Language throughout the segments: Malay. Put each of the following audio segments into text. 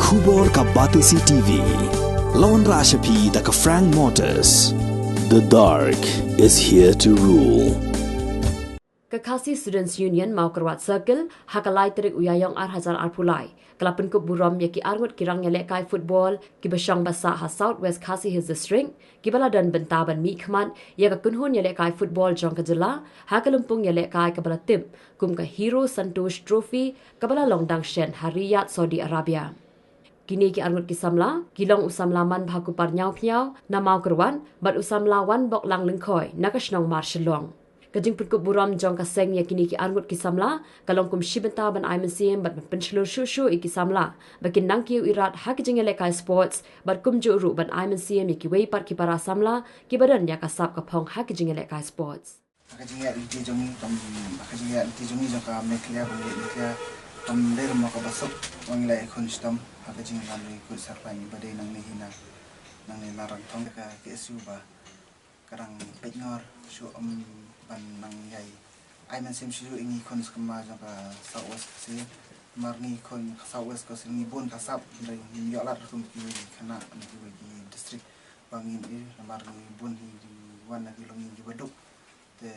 Khubor ka Batesi TV. Lawan Rashapi da ka Frank Motors. The dark is here to rule. Kekasih Students Union mau kerwat circle hakalai terik uyayong Hazar Arpulai. Kalapan kup buram yaki arngut kirang nyelek kai football ki besyang basa ha South West Khasi Hills District ki baladan bentaban mi khman ya ka kunhun nyelek kai football jong kajela ha kalumpung nyelek kai kabala tim kum ka Hero Santosh Trophy kabala longdang shen Hariyat Saudi Arabia. Kini ki arngut ki samla kilong usamlaman bhaku parnyau phiau na mau kerwan bat usamlawan bok lang lengkhoi nakashnong marshalong. Kajing pun buram jong kaseng ya kini ki arngut ki samla kalong kum shibenta ban IMCM bat penchlo shushu iki samla bakin nangkiu irat ha kajing elekai sports bat kum juru ban IMCM iki wei pat ki para samla ki badan ya kasap kapong ha kajing elekai sports. Kajing ya liti jongi jong ka meklia bang meklia tom der mo ka basok wang lai khon stam ha kajing lam ni ku sarpai ni badai nang ni hina nang ni larang thong ka kesu ba karang pegnor shu ban nang yai ai man sem shu ingi khon skama jong ka South West se marni khon South West ko singi bun ka sap dai ni yo lat kum ki khana ni ki district bangin ni marni bun hi wan na ki longi ki baduk te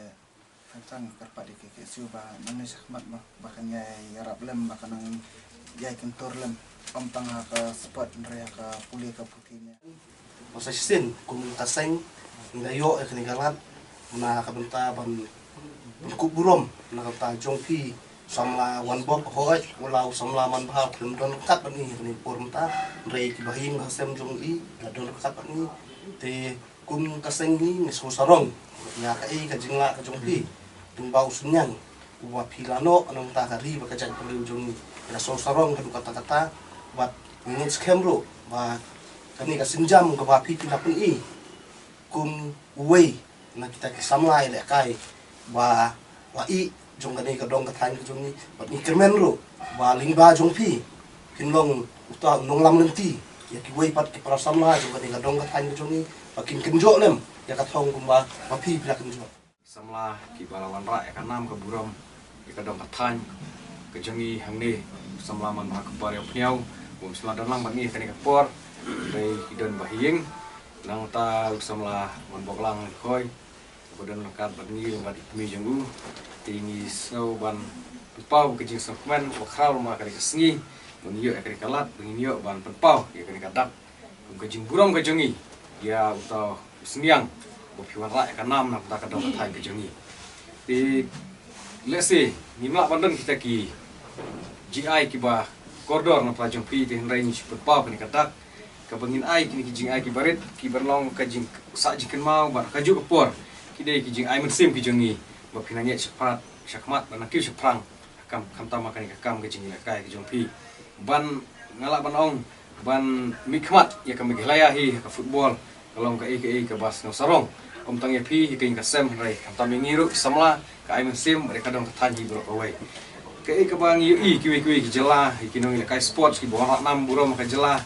tang karpa de ke su ba nang ni sakmat ma bakan yai arab lem bakan nang yai kentor lem om tang ka spot nre ka puli ka putine masa sin kum kaseng ngayo e kanigalat na kabenta ban kuburom na kata jongpi samla wan bob hoi wala samla man bha don kat ni ni pormta rei ki bahing hasem jong i don kat ni te kum kaseng ni so sarong ya ka e ka jingla ka jongpi tung bau sunyang wa pilano anong ta kari ba ka jang pelu jong ya so sarong ka kata-kata wat ngin skemro ba kani ka sinjam ka ba pi pinapun i kum wei na kita kisamlai le kai ba wa i jong kani ka dong ka than jong ni ba ni kermen ro ba lingba jong pi kinlong uta nong lam lenti ya ki wei pat ki para samla jong kani ka dong ka than jong ni ba kin kenjo lem ya ka thong kumba ba pi pila kenjo samla ki balawan ra ka nam ka buram ka dong ka than ka jong ni hang ni samla man ba ka par ya pniau bum sla dan lang ba ni kani ka por dei don ba hieng nang ta samla man bok lang khoi kemudian lekat bagi bagi kami jenggu tinggi snow ban pau kecing sokmen wakral rumah kali kesengi menio kali kalat menio ban pau ya kali kadak kecing burung kejengi ya utau seniang bopiwan rak kanam nak tak kadang thai kejengi di let's say nimla pandan kita ki GI ki ba koridor na pajong pi di range pau kali kadak kabangin ai kini kijing ai ki barit ki berlong kajing sa jikan mau bar kaju kepor kidai kijing ai mensim kijengi bapinanya cepat syakmat banakil seprang kam tama kan kam kijing kai kijong pi ban ngalak ban ong ban mikmat ya kam gilayahi ka football kalong ka ke bas no sarong om tang ya pi hiking ka sem rai kam tam ngiru samla ka ai mensim mereka dong tanji bro away ke bang yu kiwi ki jela hikinong kai sports ki bawah 6 burom ka jela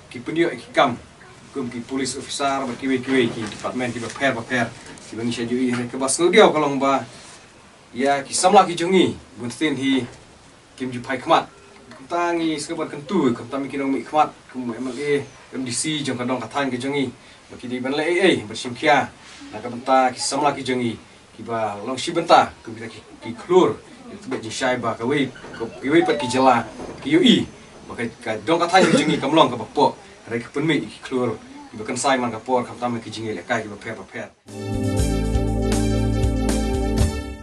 ki pendio ki kam kum ki police officer ba kiwi ki department ki paper ki bangi syaju i ke bas ngudiau kalong ba ya ki samla ki jongi buntin hi kim ju pai khmat tangi sekeban kentu kam tami kinong mi khmat kum MLA MDC jong kadong kathan ki jongi ba ki di ban le bersim kia na ka benta ki samla ki jongi ki ba long si benta kum ki klur itu ba ji shai ba ka wei pat ki jela ki ui ba ka dong kathan ki jongi kam long ka ba po rai ka penmi ki klur ki ba kan sai man ka por kam tami ki jingi le kai ki ba pher